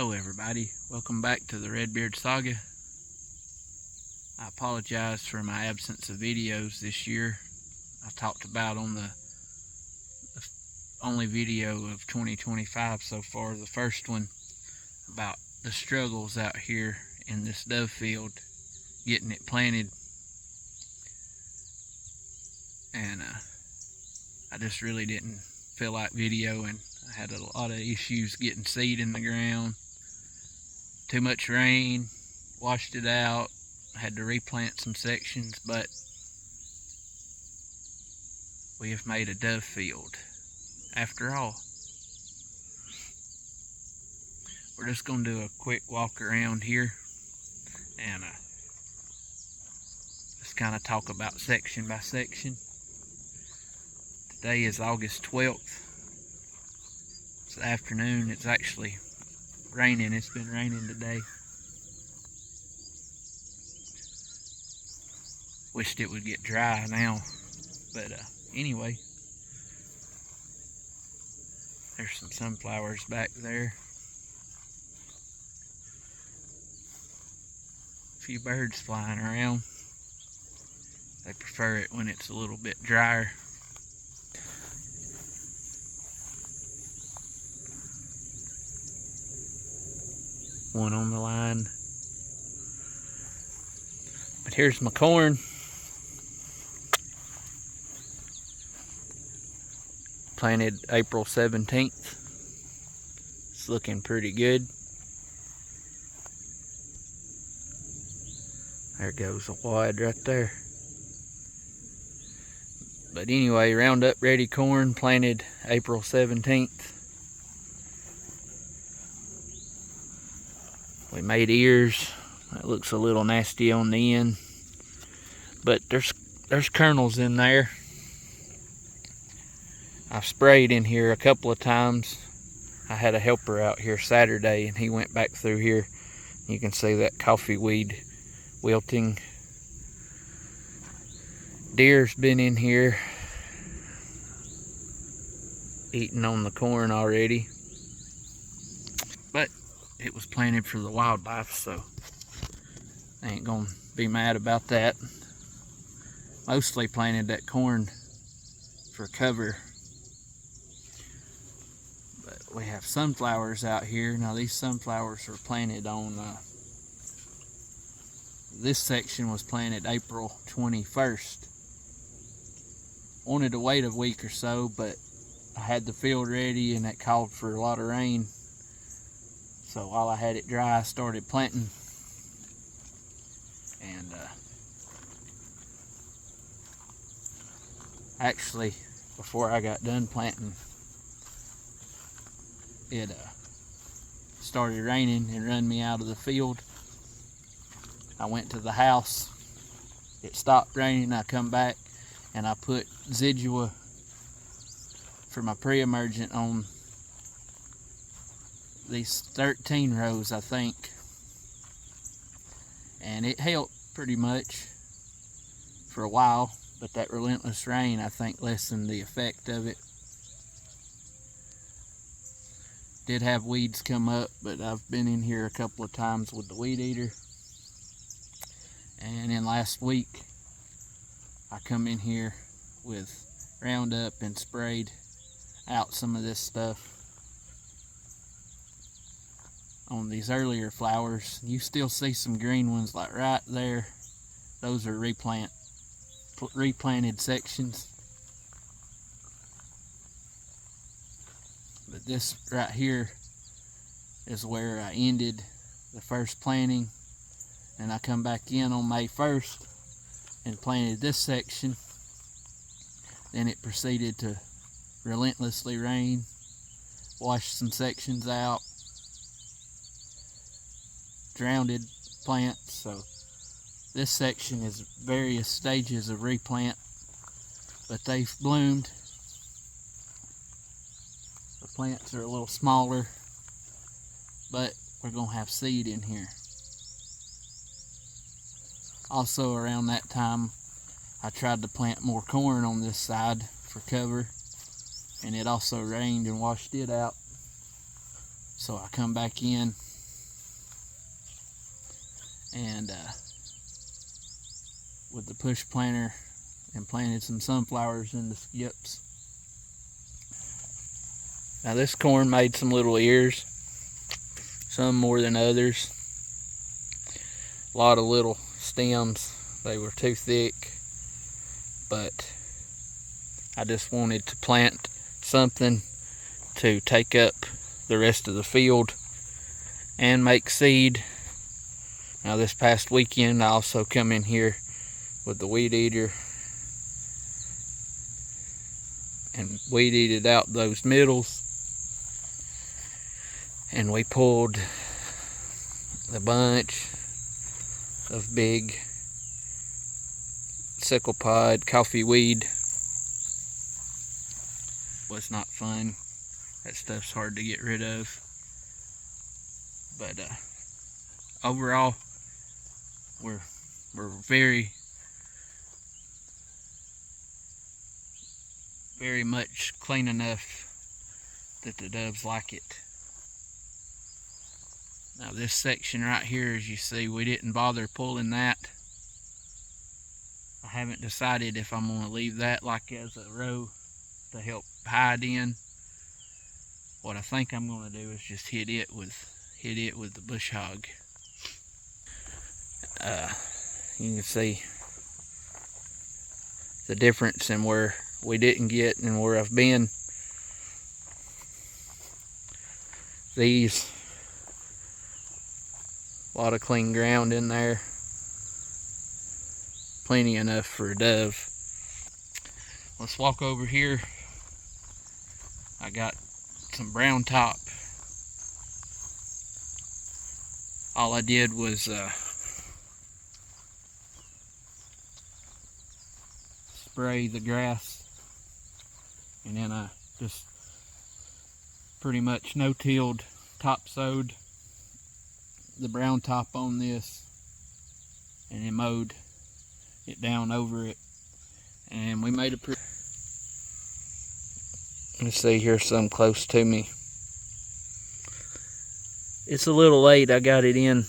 Hello everybody, welcome back to the Redbeard Saga. I apologize for my absence of videos this year. I talked about on the only video of 2025 so far, the first one, about the struggles out here in this dove field, getting it planted. And I just really didn't feel like videoing. I had a lot of issues getting seed in the ground. Too much rain, washed it out. I had to replant some sections, but we have made a dove field after all. We're just going to do a quick walk around here and just kind of talk about section by section. Today is August 12th. It's the afternoon. It's actually raining. It's been raining today. Wished it would get dry now, but anyway, there's some sunflowers back there. A few birds flying around. They prefer it when it's a little bit drier. One on the line. But here's my corn. Planted April 17th. It's looking pretty good. There goes a wad right there. But anyway, Roundup Ready corn planted April 17th. We made ears. That looks a little nasty on the end, but there's kernels in there. I've sprayed in here a couple of times. I had a helper out here Saturday and he went back through here. You can see that coffee weed wilting. Deer's been in here eating on the corn already. But it was planted for the wildlife, so I ain't gonna be mad about that. Mostly planted that corn for cover. But we have sunflowers out here. Now these sunflowers were planted on, this section was planted April 21st. Wanted to wait a week or so, but I had the field ready and it called for a lot of rain. So while I had it dry, I started planting. And actually, before I got done planting, it started raining and run me out of the field. I went to the house. It stopped raining. I come back and I put Zidua for my pre-emergent on these 13 rows, I think, and it helped pretty much for a while, but that relentless rain, I think, lessened the effect of it. Did have weeds come up, but I've been in here a couple of times with the weed eater, and then last week I come in here with Roundup and sprayed out some of this stuff on these earlier flowers. You still see some green ones like right there. Those are replanted sections. But this right here is where I ended the first planting, and I come back in on May 1st and planted this section. Then it proceeded to relentlessly rain, washed some sections out, drowned plants. So this section is various stages of replant, but they've bloomed. The plants are a little smaller, but we're gonna have seed in here. Also around that time, I tried to plant more corn on this side for cover, and it also rained and washed it out. So I come back in and with the push planter, and planted some sunflowers in the skips. Now this corn made some little ears, some more than others. A lot of little stems. They were too thick, but I just wanted to plant something to take up the rest of the field and make seed. Now this past weekend I also come in here with the weed eater and weed eated out those middles, and we pulled a bunch of big sickle pod coffee weed. Was not fun. That stuff's hard to get rid of, but overall we're very much clean enough that the doves like it. Now this section right here, as you see, we didn't bother pulling that. I haven't decided if I'm going to leave that like as a row to help hide in. What I think I'm going to do is just hit it with the bush hog. You can see the difference in where we didn't get and where I've been. These, a lot of clean ground in there, plenty enough for a dove. Let's walk over here. I got some brown top. All I did was spray the grass, and then I just pretty much no-tilled, top-sowed the brown top on this, and then mowed it down over it, and we made a pretty. Let's see, here's some close to me. It's a little late. I got it in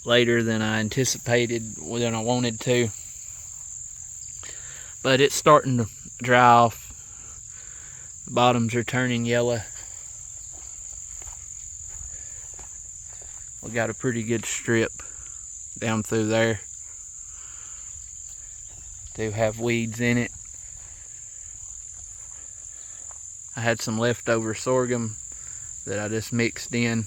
later than I anticipated, than I wanted to, but it's starting to dry off. The bottoms are turning yellow. We got a pretty good strip down through there. Do have weeds in it. I had some leftover sorghum that I just mixed in.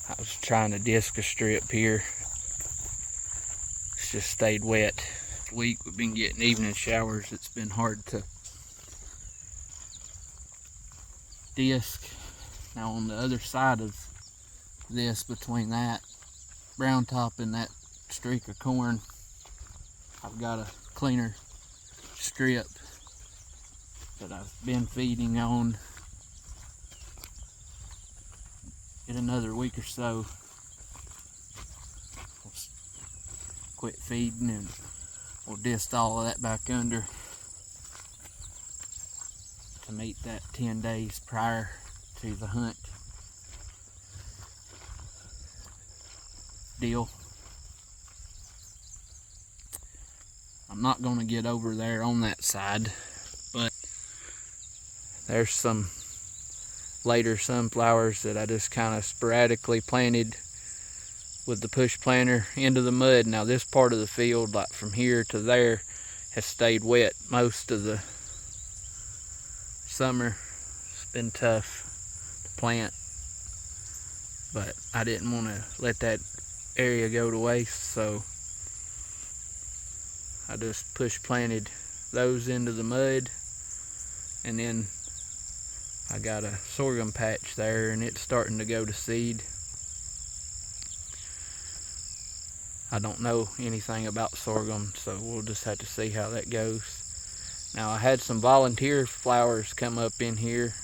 I was trying to disc a strip here. It's just stayed wet. This week we've been getting evening showers. It's been hard to disc. Now on the other side of this, between that brown top and that streak of corn, I've got a cleaner strip that I've been feeding on. In another week or so, we'll quit feeding and we'll disc all of that back under to meet that 10 days prior to the hunt deal. I'm not going to get over there on that side, but there's some later sunflowers that I just kind of sporadically planted with the push planter into the mud. Now this part of the field, like from here to there, has stayed wet most of the summer. It's been tough to plant, but I didn't want to let that area go to waste, so I just push planted those into the mud, and then I got a sorghum patch there and it's starting to go to seed. I don't know anything about sorghum, so we'll just have to see how that goes. Now I had some volunteer flowers come up in here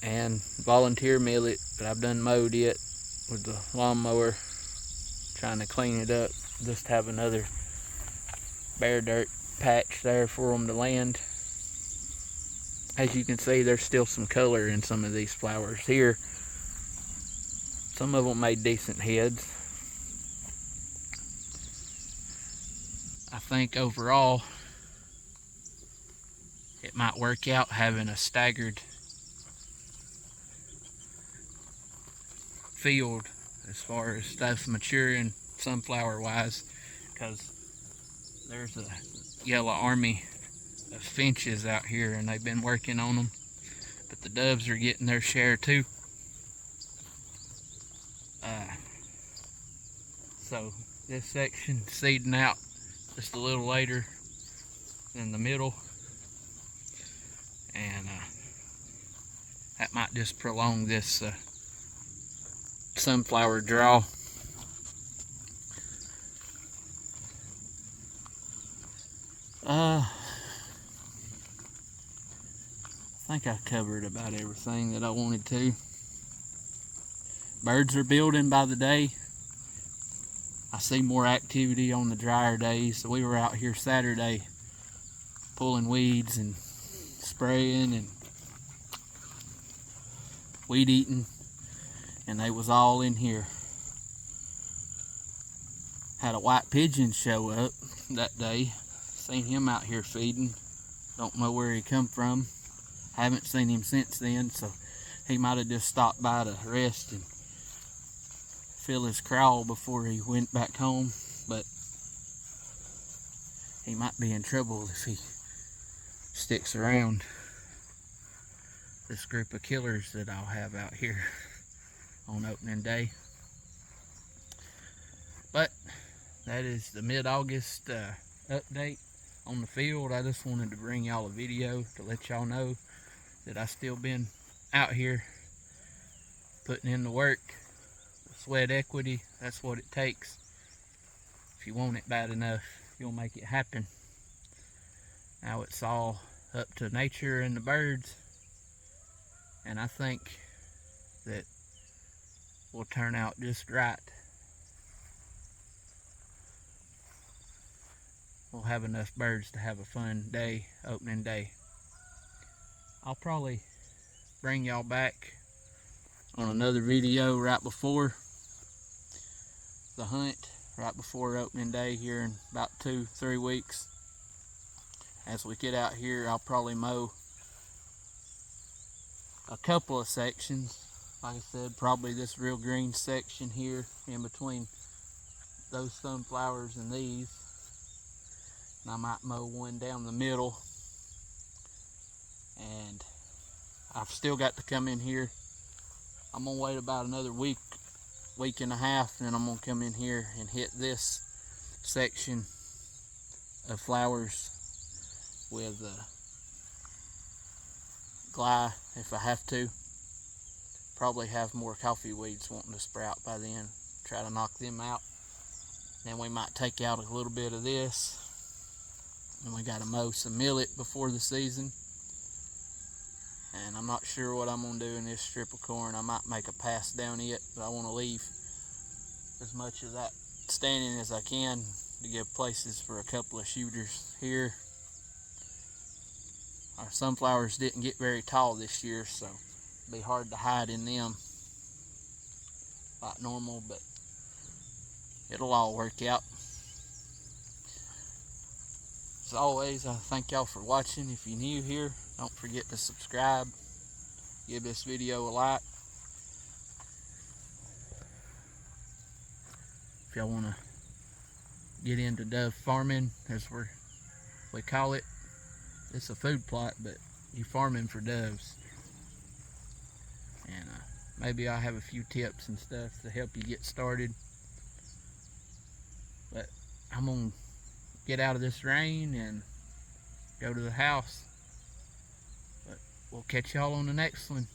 and volunteer millet, but I've done mowed it with the lawnmower, trying to clean it up, just have another bare dirt patch there for them to land. As you can see, there's still some color in some of these flowers here. Some of them made decent heads. I think overall it might work out having a staggered field as far as stuff maturing sunflower wise, because there's a yellow army of finches out here and they've been working on them, but the doves are getting their share too. So this section seeding out just a little later than the middle, and that might just prolong this sunflower draw. I think I covered about everything that I wanted to. Birds are building by the day. I see more activity on the drier days. So we were out here Saturday pulling weeds and spraying and weed eating, and they was all in here. Had a white pigeon show up that day. Seen him out here feeding. Don't know where he come from. Haven't seen him since then, so he might have just stopped by to rest and fill his crawl before he went back home, but he might be in trouble if he sticks around this group of killers that I'll have out here on opening day. But that is the mid-August update on the field. I just wanted to bring y'all a video to let y'all know that I still been out here putting in the work. Sweat equity, that's what it takes. If you want it bad enough, you'll make it happen. Now it's all up to nature and the birds, and I think that will turn out just right. We'll have enough birds to have a fun day, opening day. I'll probably bring y'all back on another video right before the hunt, right before opening day here in about 2-3 weeks. As we get out here, I'll probably mow a couple of sections. Like I said, probably this real green section here in between those sunflowers and these. And I might mow one down the middle. And I've still got to come in here. I'm gonna wait about another week and a half, and I'm gonna come in here and hit this section of flowers with gly if I have to. Probably have more coffee weeds wanting to sprout by then. Try to knock them out. Then we might take out a little bit of this, and we got to mow some millet before the season. And I'm not sure what I'm going to do in this strip of corn. I might make a pass down it, but I want to leave as much of that standing as I can to give places for a couple of shooters here. Our sunflowers didn't get very tall this year, so it'll be hard to hide in them like normal, but it'll all work out. As always, I thank y'all for watching. If you're new here, don't forget to subscribe. Give this video a like. If y'all want to get into dove farming, as we call it, it's a food plot, but you're farming for doves. And maybe I'll have a few tips and stuff to help you get started. But I'm going to get out of this rain and go to the house. But we'll catch y'all on the next one.